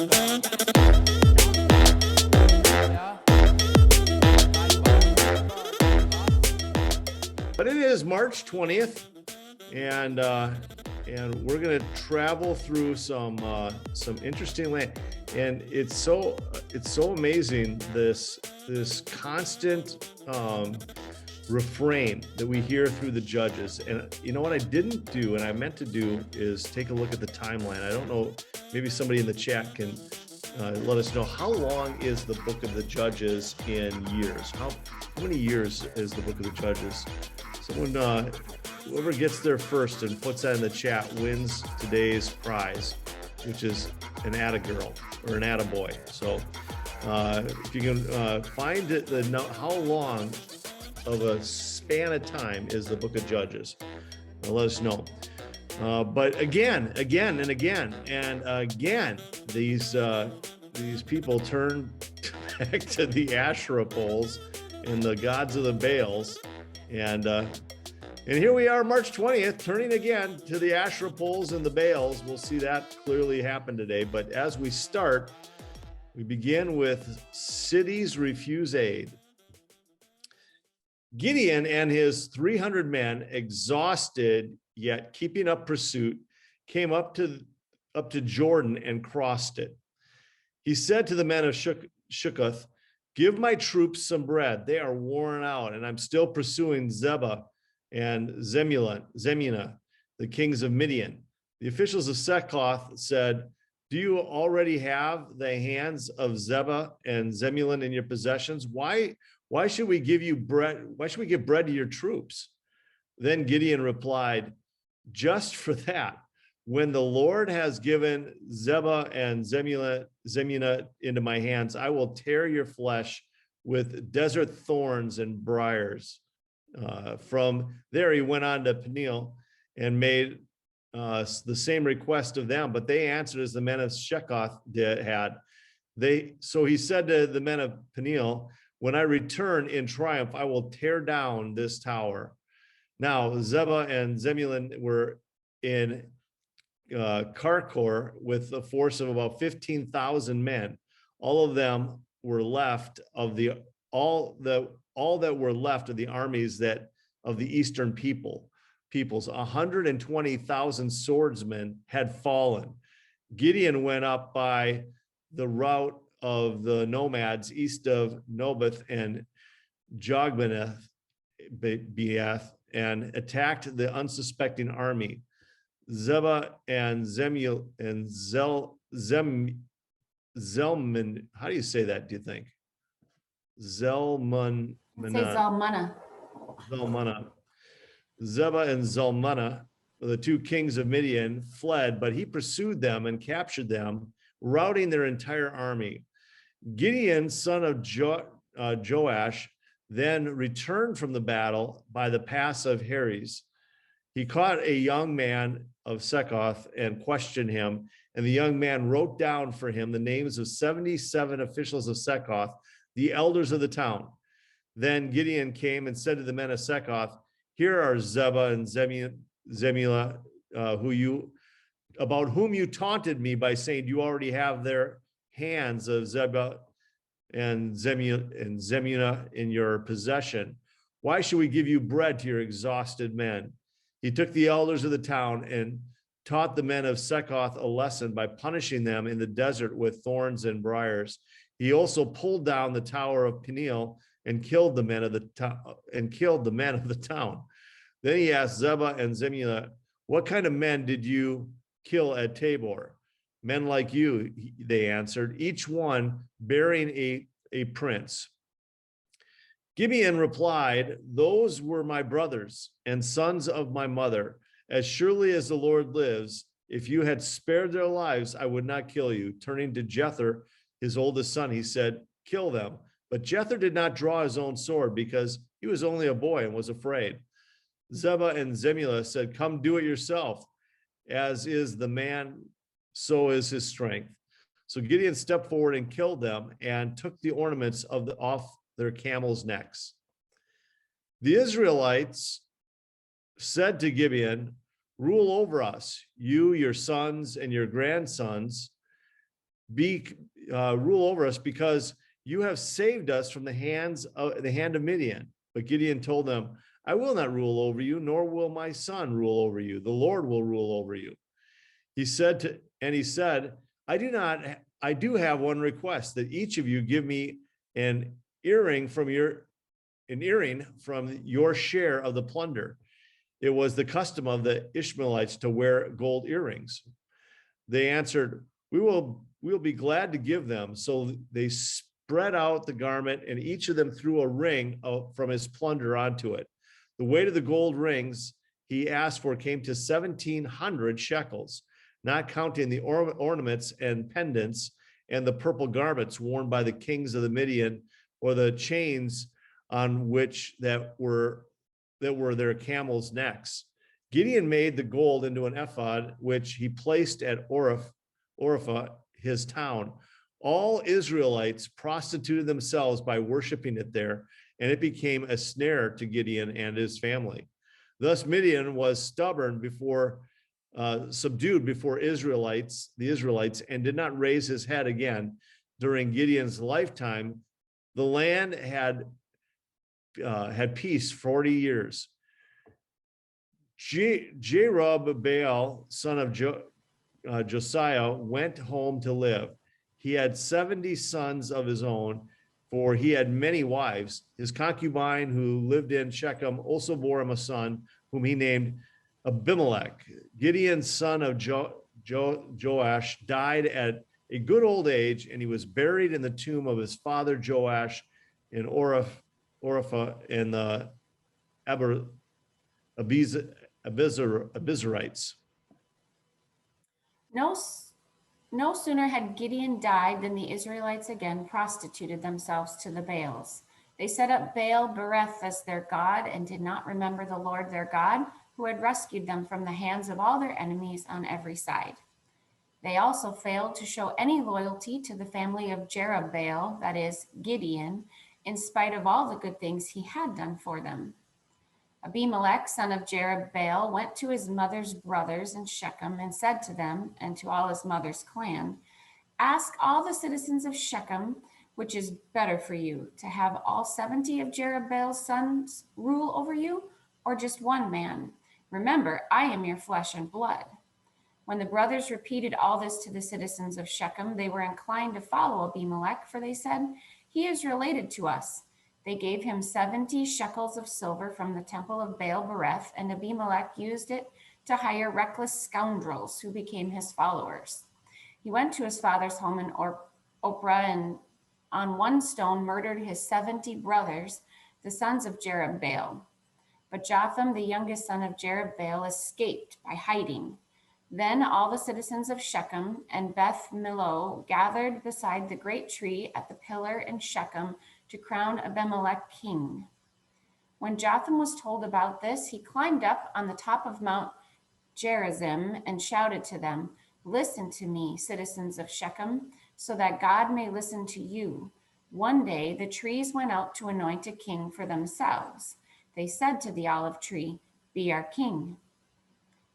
But it is March 20th, and we're going to travel through some interesting land, and it's so amazing, this constant refrain that we hear through the Judges. And you know what I didn't do, and I meant to do, is take a look at the timeline. I don't know, maybe somebody in the chat can let us know, how long is the book of the Judges in years? How many years is the book of the Judges? Someone, whoever gets there first and puts that in the chat wins today's prize, which is an Attagirl or an Attaboy. So if you can find it, how long of a span of time is the book of Judges, let us know. But again, these people turn back to the Asherah poles and the gods of the Baals. And here we are, March 20th, turning again to the Asherah poles and the Baals. We'll see that clearly happen today. But as we start, we begin with cities refuse aid. Gideon and his 300 men, exhausted yet keeping up pursuit, came up to Jordan and crossed it. He said to the men of Shechem, "Give my troops some bread. They are worn out, and I'm still pursuing Zebah and Zemuna, the kings of Midian." The officials of Succoth said, "Do you already have the hands of Zebah and Zemulun in your possessions? Why should we give you bread? Why should we give bread to your troops?" Then Gideon replied, "Just for that. When the Lord has given Zebah and Zemuna into my hands, I will tear your flesh with desert thorns and briars." From there, he went on to Peniel and made the same request of them, but they answered as the men of Shechem had. So he said to the men of Peniel, "When I return in triumph, I will tear down this tower." Now, Zebah and Zemulun were in Karkor with a force of about 15,000 men. All of them were left of all that were left of the armies of the eastern peoples. 120,000 swordsmen had fallen. Gideon went up by the route of the nomads east of Nobath and Jogbanath and attacked the unsuspecting army. Zebah and Zelman, how do you say that, do you think? Zelman. Say Zalmunna. Zebah and Zalmunna, the two kings of Midian, fled, but he pursued them and captured them, routing their entire army. Gideon, son of Joash, then returned from the battle by the pass of Heres. He caught a young man of Succoth and questioned him, and the young man wrote down for him the names of 77 officials of Succoth, the elders of the town. Then Gideon came and said to the men of Succoth, "Here are Zebah and Zemula, about whom you taunted me by saying you already have their hands of Zebah and Zemuna in your possession. Why should we give you bread to your exhausted men?" He took the elders of the town and taught the men of Succoth a lesson by punishing them in the desert with thorns and briars. He also pulled down the tower of Peniel and killed the men of the town. Then he asked Zebah and Zemuna, "What kind of men did you kill at Tabor?" "Men like you," they answered, "each one bearing a prince." Gideon replied, "Those were my brothers and sons of my mother. As surely as the Lord lives, if you had spared their lives, I would not kill you." Turning to Jether, his oldest son, he said, "Kill them." But Jether did not draw his own sword because he was only a boy and was afraid. Zebah and Zemula said, "Come do it yourself. As is the man, so is his strength." So Gideon stepped forward and killed them and took the ornaments off their camels' necks. The Israelites said to Gideon, "Rule over us, you, your sons, and your grandsons." rule over us, because you have saved us from the hand of Midian. But Gideon told them, I will not rule over you, nor will my son rule over you. The Lord will rule over you. He said, I do have one request, that each of you give me an earring from your share of the plunder. It was the custom of the Ishmaelites to wear gold earrings. They answered, we'll be glad to give them. So they spread out the garment, and each of them threw a ring from his plunder onto it. The weight of the gold rings he asked for came to 1,700 shekels, not counting the ornaments and pendants and the purple garments worn by the kings of the Midian, or the chains on which that were their camels' necks. Gideon made the gold into an ephod, which he placed at Orpha, his town. All Israelites prostituted themselves by worshiping it there, and it became a snare to Gideon and his family. Thus Midian was subdued before the Israelites, and did not raise his head again. During Gideon's lifetime, the land had peace 40 years. Jerubbaal, son of Josiah, went home to live. He had 70 sons of his own, for he had many wives. His concubine, who lived in Shechem, also bore him a son, whom he named Abimelech. Gideon's son of Joash died at a good old age, and he was buried in the tomb of his father Joash in Orpha in the Abizarites. No sooner had Gideon died than the Israelites again prostituted themselves to the Baals. They set up Baal Bereth as their god, and did not remember the Lord their God, who had rescued them from the hands of all their enemies on every side. They also failed to show any loyalty to the family of Jerubbaal, that is, Gideon, in spite of all the good things he had done for them. Abimelech, son of Jerubbaal, went to his mother's brothers in Shechem and said to them, and to all his mother's clan, ask all the citizens of Shechem, which is better for you, to have all 70 of Jerubbaal's sons rule over you, or just one man? Remember, I am your flesh and blood. When the brothers repeated all this to the citizens of Shechem, they were inclined to follow Abimelech, for they said, he is related to us. They gave him 70 shekels of silver from the temple of Baal Bereth, and Abimelech used it to hire reckless scoundrels who became his followers. He went to his father's home in Ophrah, and on one stone murdered his 70 brothers, the sons of Jerubbaal. But Jotham, the youngest son of Jerubbaal, escaped by hiding. Then all the citizens of Shechem and Beth Millo gathered beside the great tree at the pillar in Shechem to crown Abimelech king. When Jotham was told about this, he climbed up on the top of Mount Gerizim and shouted to them, listen to me, citizens of Shechem, so that God may listen to you. One day the trees went out to anoint a king for themselves. They said to the olive tree, be our king.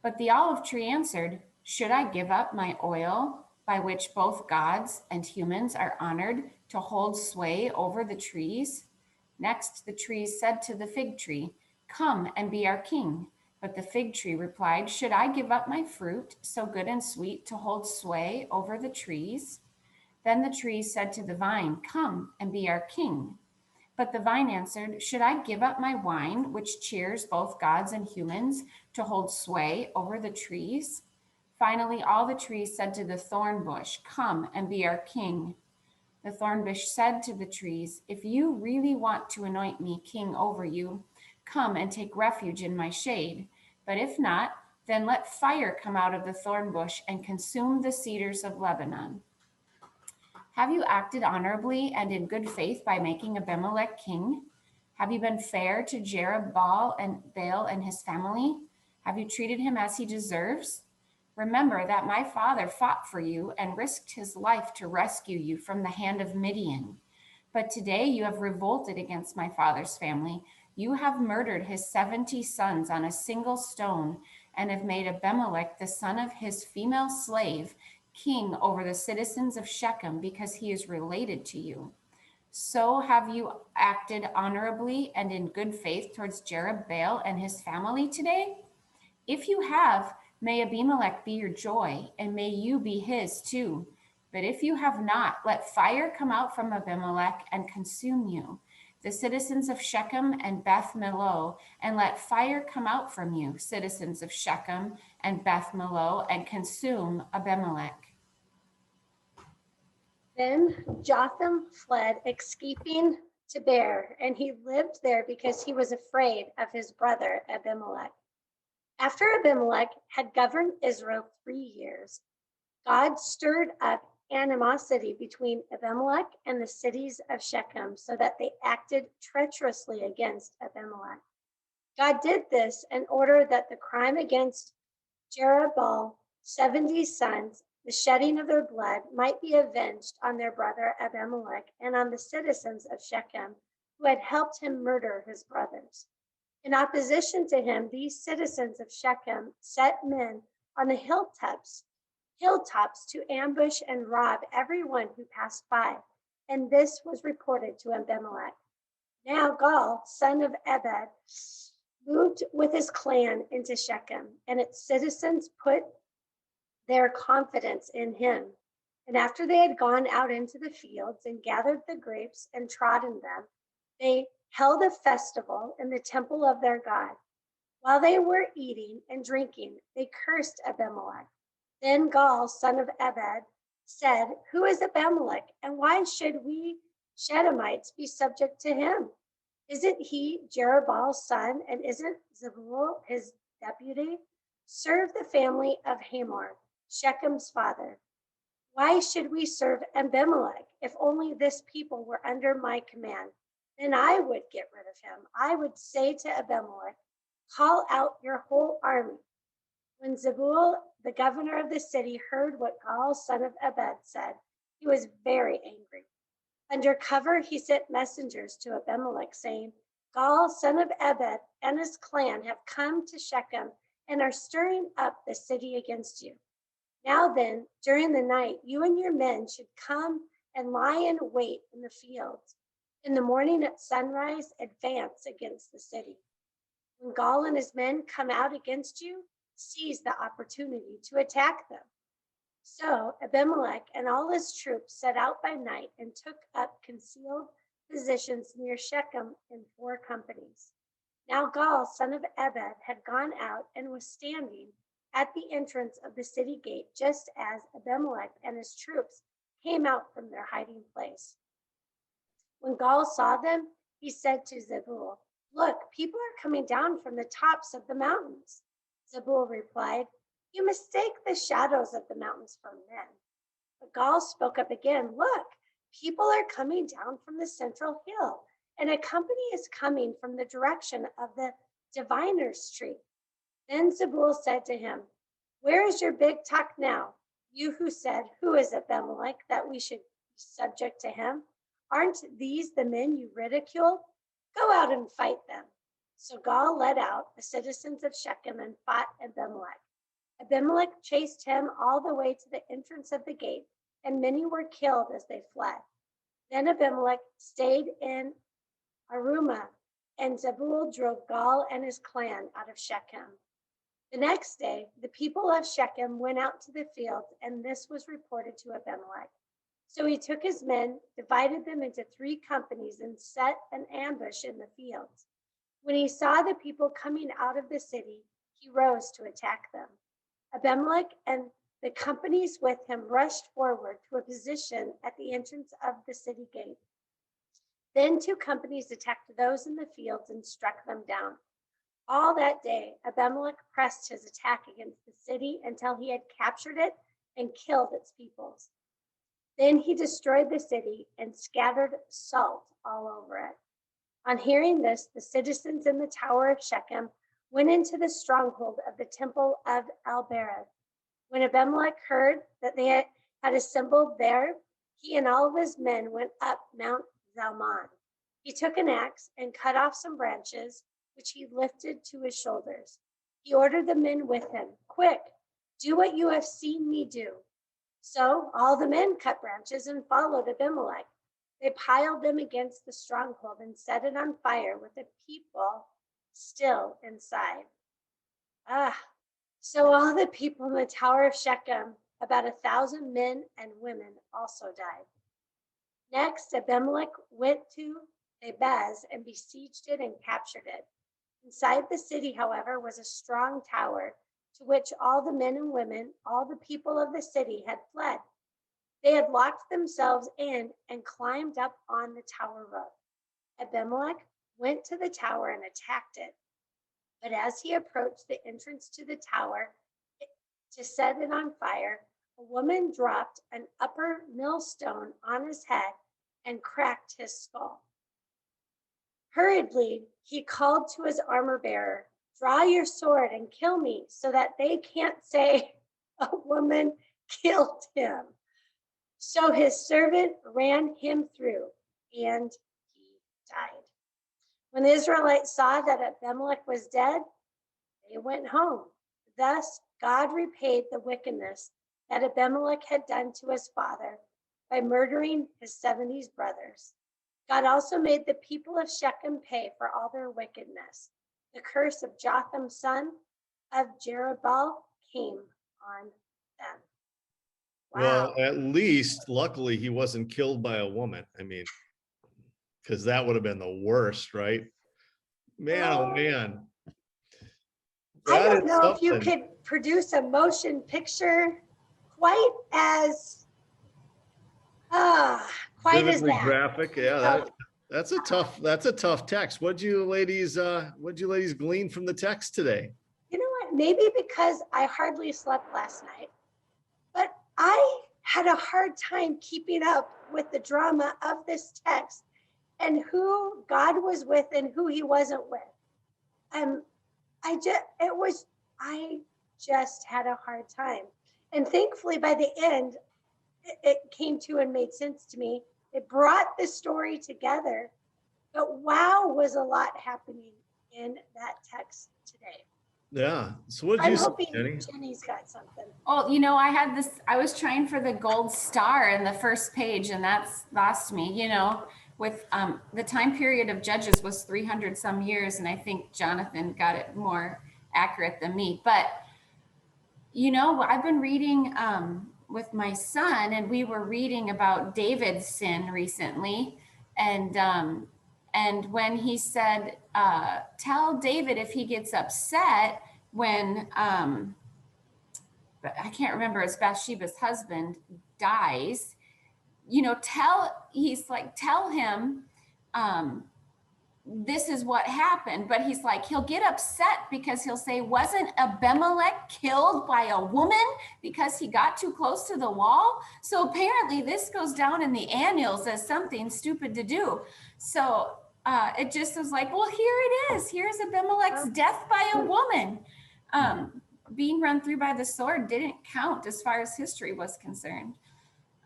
But the olive tree answered, should I give up my oil, by which both gods and humans are honored, to hold sway over the trees? Next the trees said to the fig tree, come and be our king. But the fig tree replied, should I give up my fruit, so good and sweet, to hold sway over the trees? Then the trees said to the vine, come and be our king. But the vine answered, should I give up my wine, which cheers both gods and humans, to hold sway over the trees? Finally, all the trees said to the thorn bush, come and be our king. The thorn bush said to the trees, if you really want to anoint me king over you, come and take refuge in my shade. But if not, then let fire come out of the thorn bush and consume the cedars of Lebanon. Have you acted honorably and in good faith by making Abimelech king? Have you been fair to Jerubbaal and Baal and his family? Have you treated him as he deserves? Remember that my father fought for you and risked his life to rescue you from the hand of Midian. But today you have revolted against my father's family. You have murdered his 70 sons on a single stone, and have made Abimelech, the son of his female slave, king over the citizens of Shechem because he is related to you. So have you acted honorably and in good faith towards Jerubbaal and his family today? If you have, may Abimelech be your joy, and may you be his too. But if you have not, let fire come out from Abimelech and consume you, the citizens of Shechem and Beth Millo, and let fire come out from you, citizens of Shechem and Beth Millo, and consume Abimelech. Then Jotham fled, escaping to Beer, and he lived there because he was afraid of his brother Abimelech. After Abimelech had governed Israel 3 years, God stirred up animosity between Abimelech and the cities of Shechem so that they acted treacherously against Abimelech. God did this in order that the crime against Jerubbaal, 70 sons, the shedding of their blood, might be avenged on their brother Abimelech and on the citizens of Shechem who had helped him murder his brothers. In opposition to him, these citizens of Shechem set men on the hilltops to ambush and rob everyone who passed by, and this was reported to Abimelech. Now Gaal, son of Ebed, moved with his clan into Shechem, and its citizens put their confidence in him. And after they had gone out into the fields and gathered the grapes and trodden them, they held a festival in the temple of their God. While they were eating and drinking, they cursed Abimelech. Then Gaal, son of Ebed, said, "Who is Abimelech, and why should we Shechemites be subject to him? Isn't he Jerubbaal's son, and isn't Zebul his deputy? Serve the family of Hamor, Shechem's father. Why should we serve Abimelech? If only this people were under my command, then I would get rid of him. I would say to Abimelech, call out your whole army." When Zebul, the governor of the city, heard what Gaal, son of Ebed, said, he was very angry. Under cover, he sent messengers to Abimelech, saying, "Gaal, son of Ebed, and his clan have come to Shechem and are stirring up the city against you. Now then, during the night, you and your men should come and lie in wait in the fields. In the morning at sunrise, advance against the city. When Gaal and his men come out against you, seize the opportunity to attack them." So Abimelech and all his troops set out by night and took up concealed positions near Shechem in 4 companies. Now Gaal, son of Ebed, had gone out and was standing at the entrance of the city gate just as Abimelech and his troops came out from their hiding place. When Gaal saw them, he said to Zebul, "Look, people are coming down from the tops of the mountains." Zebul replied, "You mistake the shadows of the mountains for men." But Gaal spoke up again, "Look, people are coming down from the central hill, and a company is coming from the direction of the diviner's tree." Then Zebul said to him, "Where is your big talk now? You who said, 'Who is Abimelech, that we should be subject to him?' Aren't these the men you ridicule? Go out and fight them." So Gaal led out the citizens of Shechem and fought Abimelech. Abimelech chased him all the way to the entrance of the gate, and many were killed as they fled. Then Abimelech stayed in Arumah, and Zebul drove Gaal and his clan out of Shechem. The next day, the people of Shechem went out to the fields, and this was reported to Abimelech. So he took his men, divided them into 3 companies, and set an ambush in the fields. When he saw the people coming out of the city, he rose to attack them. Abimelech and the companies with him rushed forward to a position at the entrance of the city gate. Then 2 companies attacked those in the fields and struck them down. All that day, Abimelech pressed his attack against the city until he had captured it and killed its peoples. Then he destroyed the city and scattered salt all over it. On hearing this, the citizens in the tower of Shechem went into the stronghold of the temple of Al-Berith. When Abimelech heard that they had assembled there, he and all of his men went up Mount Zalmon. He took an axe and cut off some branches, which he lifted to his shoulders. He ordered the men with him, "Quick, do what you have seen me do." So all the men cut branches and followed Abimelech. They piled them against the stronghold and set it on fire with the people still inside. So all the people in the tower of Shechem, about 1,000 men and women, also died. Next, Abimelech went to Jabez and besieged it and captured it. Inside the city, however, was a strong tower to which all the men and women, all the people of the city had fled. They had locked themselves in and climbed up on the tower roof. Abimelech went to the tower and attacked it. But as he approached the entrance to the tower to set it on fire, a woman dropped an upper millstone on his head and cracked his skull. Hurriedly, he called to his armor bearer, "Draw your sword and kill me so that they can't say a woman killed him." So his servant ran him through and he died. When the Israelites saw that Abimelech was dead, they went home. Thus, God repaid the wickedness that Abimelech had done to his father by murdering his 70 brothers. God also made the people of Shechem pay for all their wickedness. The curse of Jotham, son of Jerubbaal, came on them. Wow. Well, at least, luckily, he wasn't killed by a woman. I mean, because that would have been the worst, right? Man, oh man. I That don't is know if you something. could produce a motion picture quite as Vividly that. graphic. Yeah, that's a tough text. What'd you ladies glean from the text today? You know what? Maybe because I hardly slept last night, but I had a hard time keeping up with the drama of this text and who God was with and who he wasn't with. I just had a hard time. And thankfully by the end, it came to and made sense to me. It brought the story together. But wow, was a lot happening in that text today. Yeah. So what did you say, Jenny? Jenny's got something. Well, I was trying for the gold star in the first page, and that's lost me, with the time period of Judges was 300 some years, and I think Jonathan got it more accurate than me. But, I've been reading with my son, and we were reading about David's sin recently. And when he said, tell David if he gets upset when, I can't remember, it's Bathsheba's husband dies, tell him, this is what happened. But he's like, he'll get upset because he'll say, wasn't Abimelech killed by a woman because he got too close to the wall? So apparently this goes down in the annals as something stupid to do. So it just was like, well, here it is. Here's Abimelech's death by a woman. Being run through by the sword didn't count as far as history was concerned.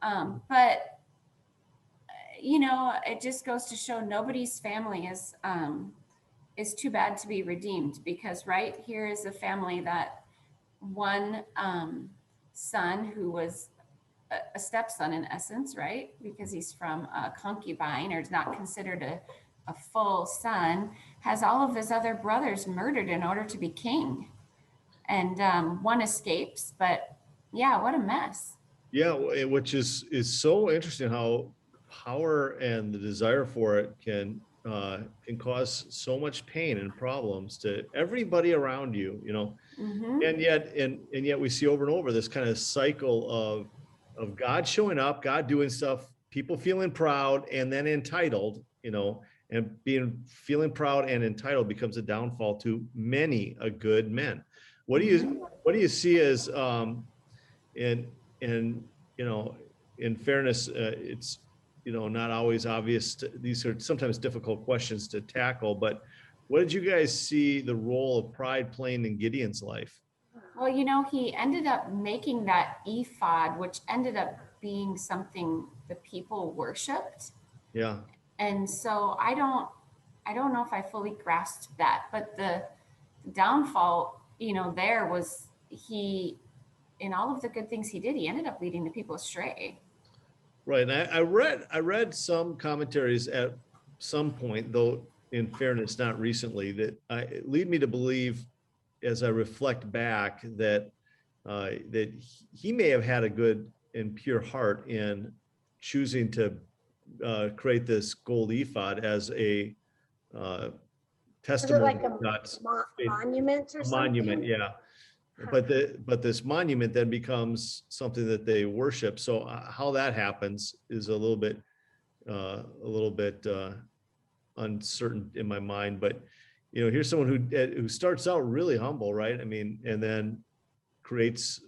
But it just goes to show nobody's family is too bad to be redeemed, because right here is a family that one son who was a stepson in essence, right? Because he's from a concubine or is not considered a full son, has all of his other brothers murdered in order to be king. And one escapes, but yeah, what a mess. Yeah, which is so interesting how power and the desire for it can cause so much pain and problems to everybody around you, Mm-hmm. and yet we see over and over this kind of cycle of God showing up, God doing stuff, people feeling proud and then entitled, and feeling proud and entitled becomes a downfall to many a good men. What do you see as in fairness, it's not always obvious these are sometimes difficult questions to tackle, but what did you guys see the role of pride playing in Gideon's life? Well, he ended up making that ephod, which ended up being something the people worshiped. Yeah. And so I don't know if I fully grasped that, but the downfall, there was he in all of the good things he did, he ended up leading the people astray. Right. And I read some commentaries at some point, though in fairness, not recently, that lead me to believe, as I reflect back, that that he may have had a good and pure heart in choosing to create this gold ephod as a Is it testimony like of God's faith, monument or a something? monument, yeah. But this monument then becomes something that they worship. So how that happens is a little bit uncertain in my mind. But here's someone who starts out really humble, right? I mean, and then creates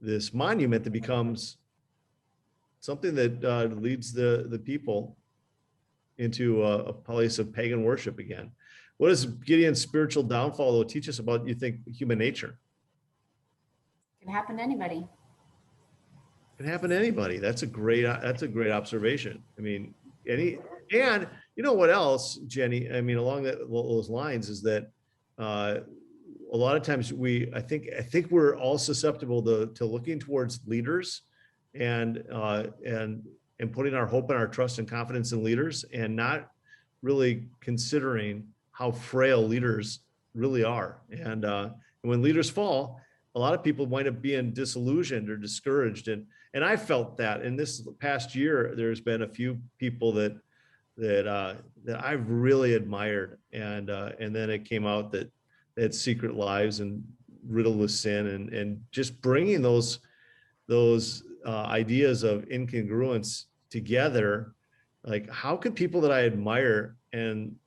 this monument that becomes something that leads the people into a place of pagan worship again. What does Gideon's spiritual downfall, though, teach us about, you think, human nature? It can happen to anybody. It can happen to anybody. That's a great observation. I mean, and you know what else, Jenny? I mean, along those lines is that a lot of times I think we're all susceptible to looking towards leaders and putting our hope and our trust and confidence in leaders, and not really considering how frail leaders really are. And when leaders fall, a lot of people wind up being disillusioned or discouraged. And I felt that in this past year, there's been a few people that I've really admired, and then it came out that they had secret lives and riddled with sin, and just bringing those ideas of incongruence together. Like, how could people that I admire and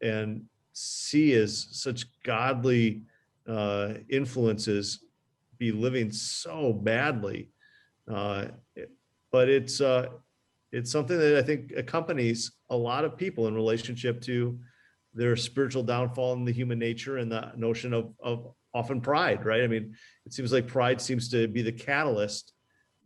see as such godly influences be living so badly? But it's something that I think accompanies a lot of people in relationship to their spiritual downfall in the human nature, and the notion of often pride, right? I mean, it seems like pride seems to be the catalyst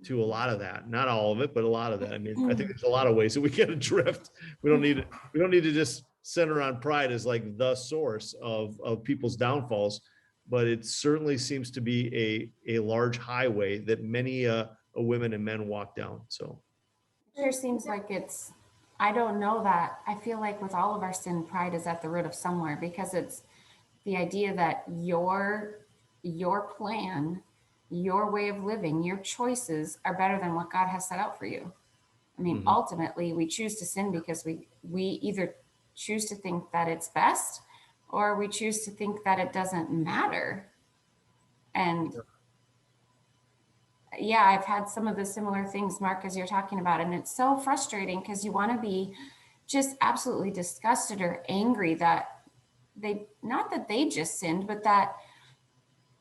to a lot of that. Not all of it, but a lot of that. I mean, I think there's a lot of ways that we get adrift. We don't need to just center on pride as like the source of people's downfalls, but it certainly seems to be a large highway that many women and men walk down. So It sure seems like I don't know that. I feel like with all of our sin, pride is at the root of somewhere, because it's the idea that your plan, your way of living, your choices are better than what God has set out for you. I mean, ultimately, we choose to sin because we either choose to think that it's best, or we choose to think that it doesn't matter. And yeah, I've had some of the similar things, Mark, as you're talking about, and it's so frustrating because you want to be just absolutely disgusted or angry that not that they just sinned, but that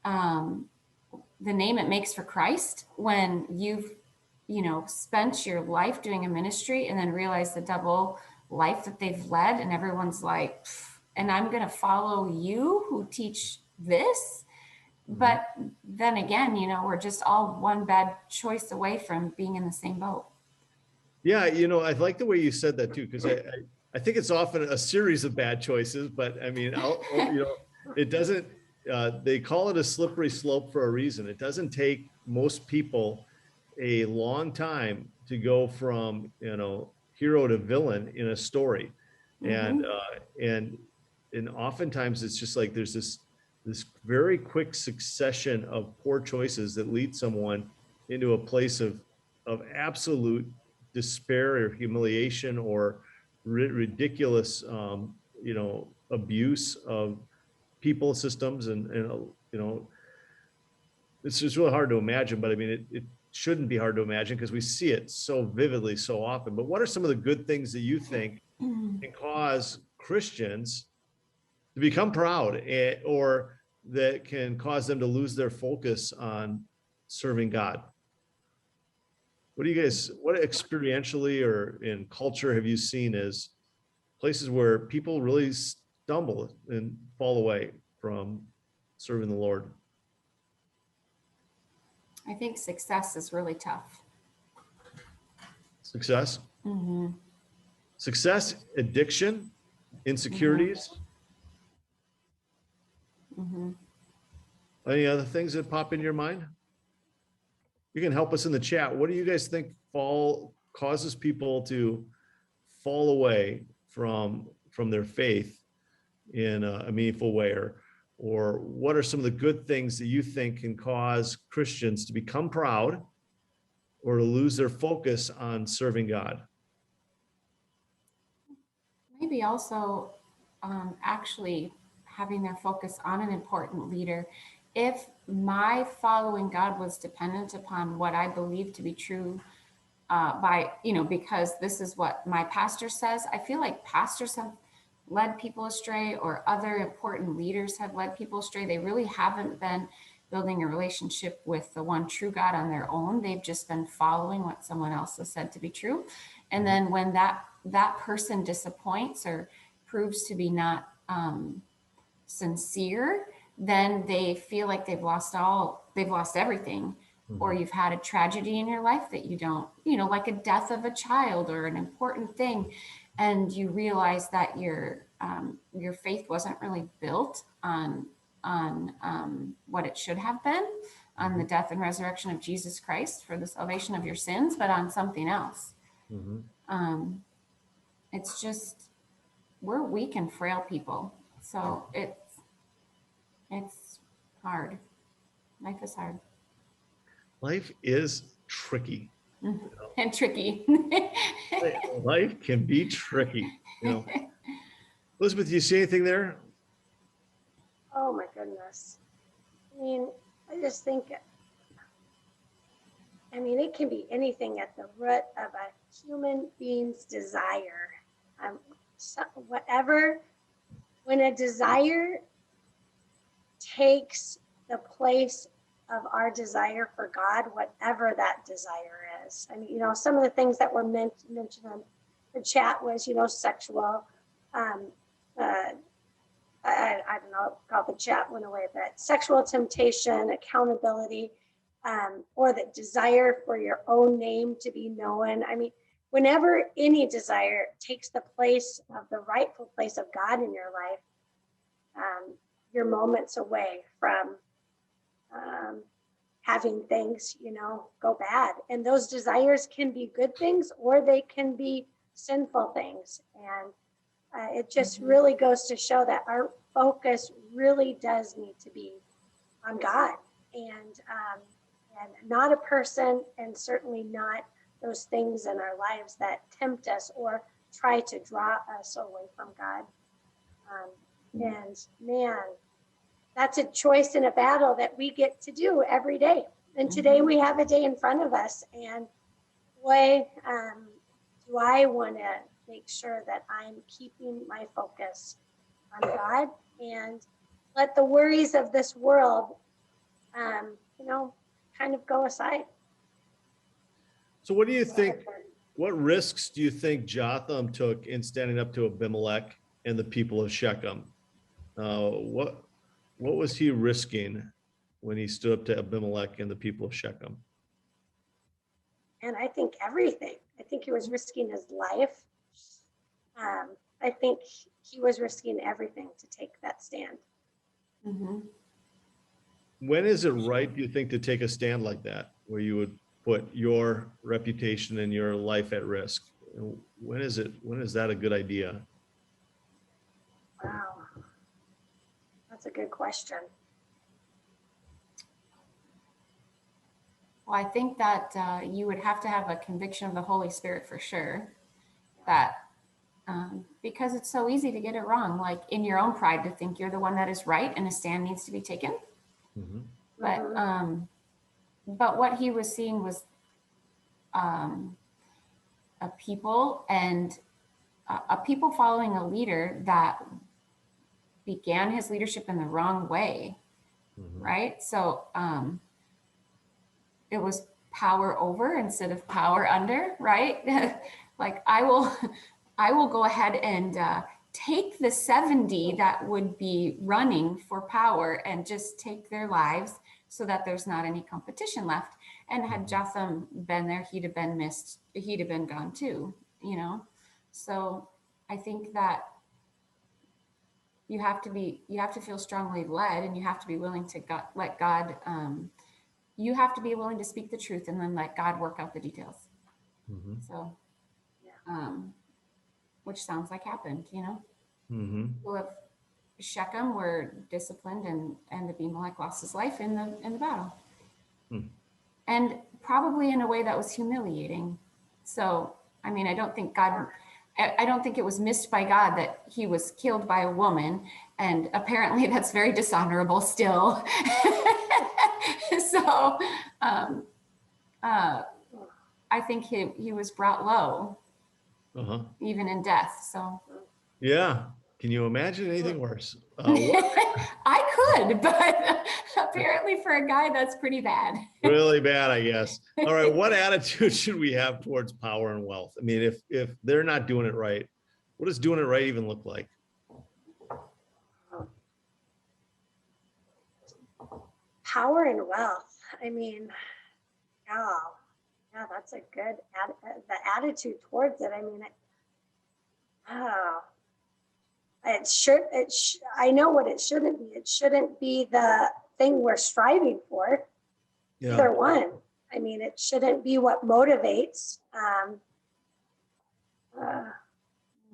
the name it makes for Christ, when you've spent your life doing a ministry and then realize the double life that they've led, and everyone's like, and I'm going to follow you who teach this. But then again, we're just all one bad choice away from being in the same boat. Yeah, I like the way you said that too, because I think it's often a series of bad choices. But I mean, it doesn't. They call it a slippery slope for a reason. It doesn't take most people a long time to go from hero to villain in a story, and oftentimes it's just like there's this very quick succession of poor choices that lead someone into a place of absolute despair or humiliation or ridiculous abuse of people, systems, and it's just really hard to imagine. But I mean, it shouldn't be hard to imagine because we see it so vividly so often. But what are some of the good things that you think can cause Christians to become proud, or that can cause them to lose their focus on serving God? What experientially or in culture have you seen as places where people really stumble and fall away from serving the Lord? I think success is really tough. Success? Success, addiction, insecurities. Any other things that pop in your mind? You can help us in the chat. What do you guys think causes people to fall away from their faith in a meaningful way, or what are some of the good things that you think can cause Christians to become proud or to lose their focus on serving God? Maybe also actually having their focus on an important leader. If my following God was dependent upon what I believe to be true because this is what my pastor says, I feel like pastors have led people astray, or other important leaders have led people astray. They really haven't been building a relationship with the one true God on their own. They've just been following what someone else has said to be true. And then when that person disappoints or proves to be not sincere, then they feel like they've lost everything. Or you've had a tragedy in your life that you don't, like a death of a child or an important thing, and you realize that your faith wasn't really built on what it should have been, on the death and resurrection of Jesus Christ for the salvation of your sins, but on something else. It's just, we're weak and frail people, so it's hard. Life is hard. Life is tricky. And tricky. Life can be tricky. Elizabeth, do you see anything there? Oh my goodness. I mean, I just think, it can be anything at the root of a human being's desire. When a desire takes the place of our desire for God, whatever that desire is. Some of the things that were mentioned on the chat was, sexual, I don't know how the chat went away, but sexual temptation, accountability, or the desire for your own name to be known. Whenever any desire takes the place of the rightful place of God in your life, you're moments away from having things, go bad. And those desires can be good things, or they can be sinful things. And it just really goes to show that our focus really does need to be on God, and not a person, and certainly not those things in our lives that tempt us or try to draw us away from God. And man, that's a choice and a battle that we get to do every day. And today we have a day in front of us. And boy, do I want to make sure that I'm keeping my focus on God and let the worries of this world, kind of go aside. So what do you think, what risks do you think Jotham took in standing up to Abimelech and the people of Shechem? What was he risking when he stood up to Abimelech and the people of Shechem? And I think everything. I think he was risking his life. I think he was risking everything to take that stand. When is it right, do you think, to take a stand like that, where you would put your reputation and your life at risk? When is that a good idea? Wow. That's a good question. Well, I think that you would have to have a conviction of the Holy Spirit for sure, that because it's so easy to get it wrong, like in your own pride, to think you're the one that is right and a stand needs to be taken. But what he was seeing was a people following a leader that began his leadership in the wrong way, right? So it was power over instead of power under, right? Like I will go ahead and take the 70 that would be running for power and just take their lives so that there's not any competition left. And had Jotham been there, he'd have been gone too, So I think that you have to feel strongly led, and you have to be willing to let God, you have to be willing to speak the truth and then let God work out the details. Mhm. So, Yeah. which sounds like happened, Mhm. people of Shechem were disciplined, and Abimelech lost his life in the battle. Hmm. And probably in a way that was humiliating. So, I mean, I don't think it was missed by God that he was killed by a woman, and apparently that's very dishonorable still. So, I think he was brought low, Uh-huh. even in death. So, Yeah. Can you imagine anything worse? What I could, but apparently for a guy, that's pretty bad. really bad, I guess. All right. What attitude should we have towards power and wealth? I mean, if they're not doing it right, what does doing it right even look like? Power and wealth. I mean, yeah, that's a good the attitude towards it. I mean, oh, I know what it shouldn't be. It shouldn't be the thing we're striving for. Yeah. Either one. I mean, it shouldn't be what motivates. I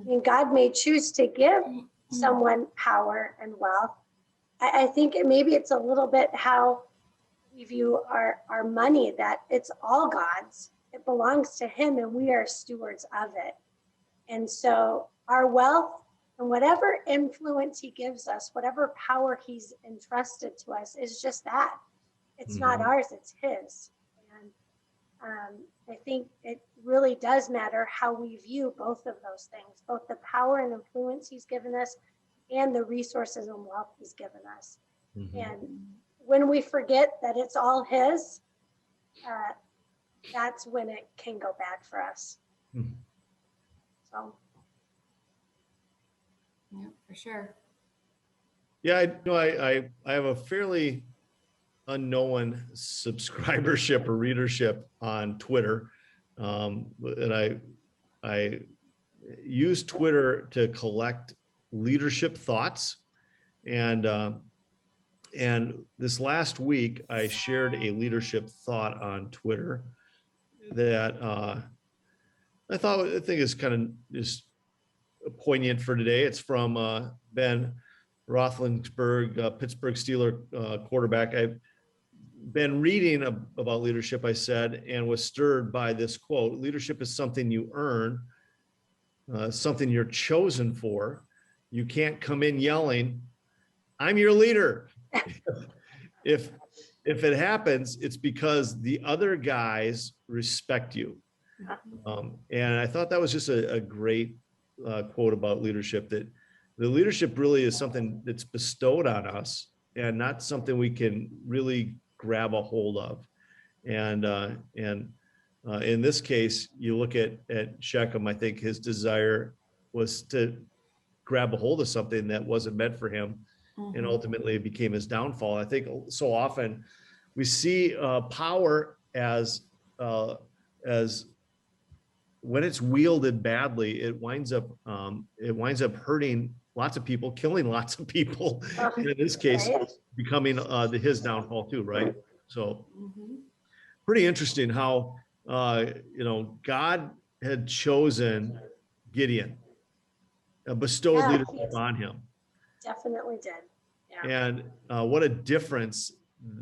mean, God may choose to give someone power and wealth. I think maybe it's a little bit how we view our money, that it's all God's. It belongs to him, and we are stewards of it. And so our wealth and whatever influence he gives us, whatever power he's entrusted to us, is just that. It's not ours, it's his. And I think it really does matter how we view both of those things, both the power and influence he's given us and the resources and wealth he's given us. And when we forget that it's all his, that's when it can go bad for us. So. Yeah, for sure. Yeah, I have a fairly unknown subscribership or readership on Twitter, and I use Twitter to collect leadership thoughts, and this last week I shared a leadership thought on Twitter that I think is kind of just poignant for today. It's from Ben Roethlisberger, Pittsburgh Steelers quarterback. I've been reading about leadership, I said, and was stirred by this quote: leadership is something you earn, something you're chosen for. You can't come in yelling, "I'm your leader." If it happens, it's because the other guys respect you. And I thought that was just a great quote about leadership, that the leadership really is something that's bestowed on us and not something we can really grab a hold of. And in this case, you look at Shechem, I think his desire was to grab a hold of something that wasn't meant for him. And ultimately it became his downfall. I think so often we see power as when it's wielded badly, it winds up hurting lots of people, killing lots of people. And in this case, becoming his downfall too, right? So pretty interesting how God had chosen Gideon, bestowed leadership on him. Definitely did. Yeah. And what a difference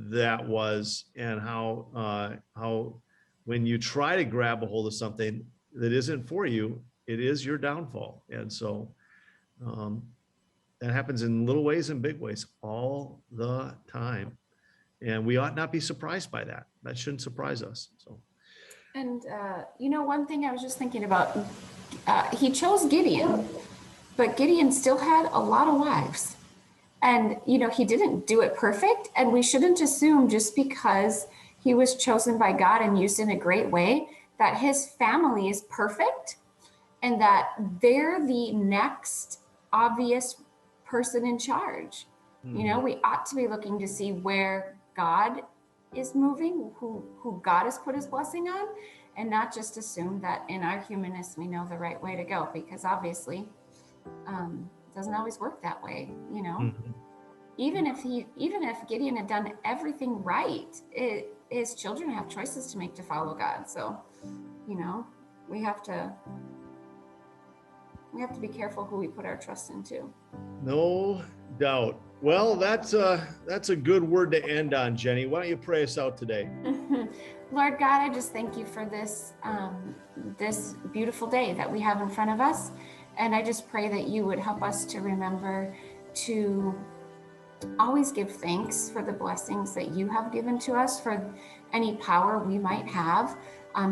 that was, and how when you try to grab a hold of something that isn't for you, it is your downfall. And so that happens in little ways and big ways all the time. And we ought not be surprised by that. That shouldn't surprise us. So. And one thing I was just thinking about, he chose Gideon, but Gideon still had a lot of wives. And, he didn't do it perfect. And we shouldn't assume just because he was chosen by God and used in a great way that his family is perfect and that they're the next obvious person in charge. We ought to be looking to see where God is moving, who God has put his blessing on, and not just assume that in our humanness we know the right way to go, because obviously it doesn't always work that way, you know. Mhm. Even if Gideon had done everything right, his children have choices to make to follow God. So, you know, we have to be careful who we put our trust into. No doubt. Well, that's a good word to end on, Jenny. Why don't you pray us out today? Lord God, I just thank you for this this beautiful day that we have in front of us, and I just pray that you would help us to remember to always give thanks for the blessings that you have given to us, for any power we might have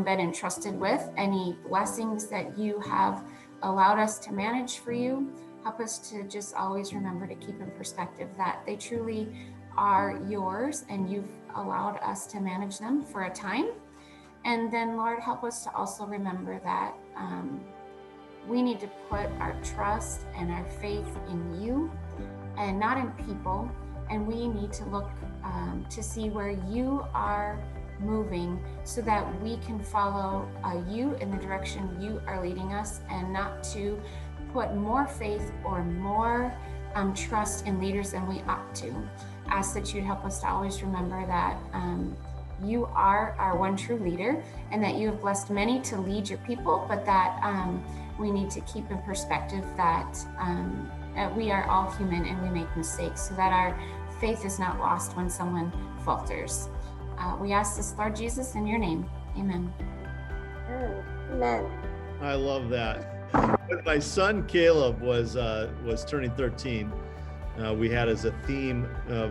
been entrusted with, any blessings that you have allowed us to manage for you. Help us to just always remember to keep in perspective that they truly are yours and you've allowed us to manage them for a time. And then, Lord, help us to also remember that we need to put our trust and our faith in you and not in people. And we need to look to see where you are moving so that we can follow you in the direction you are leading us, and not to put more faith or more trust in leaders than we ought to. Ask that you'd help us to always remember that you are our one true leader, and that you have blessed many to lead your people, but that we need to keep in perspective that we are all human and we make mistakes, so that our faith is not lost when someone falters. We ask this, Lord Jesus, in your name. Amen. Amen. I love that. When my son Caleb was turning 13, we had as a theme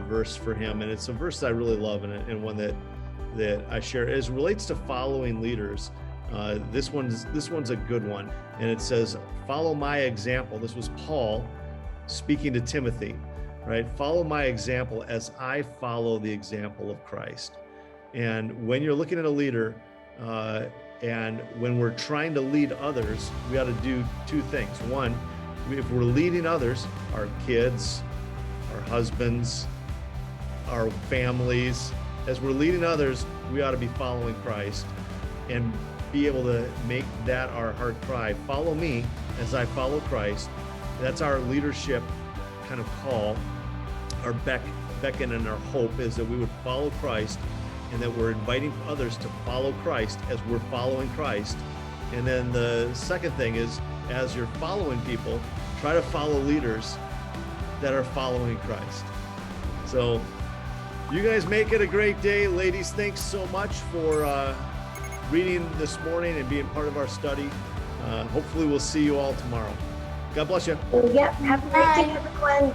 verse for him, and it's a verse I really love, and one that I share. As it relates to following leaders, this one's a good one, and it says, "Follow my example." This was Paul speaking to Timothy, right? Follow my example as I follow the example of Christ. And when you're looking at a leader, and when we're trying to lead others, we ought to do two things. One, if we're leading others, our kids, our husbands, our families, as we're leading others, we ought to be following Christ and be able to make that our heart cry. Follow me as I follow Christ. That's our leadership kind of call. Our beckon and our hope is that we would follow Christ, and that we're inviting others to follow Christ as we're following Christ. And then the second thing is, as you're following people, try to follow leaders that are following Christ. So you guys make it a great day. Ladies, thanks so much for reading this morning and being part of our study. Hopefully we'll see you all tomorrow. God bless you. Yep. Have a great day, everyone.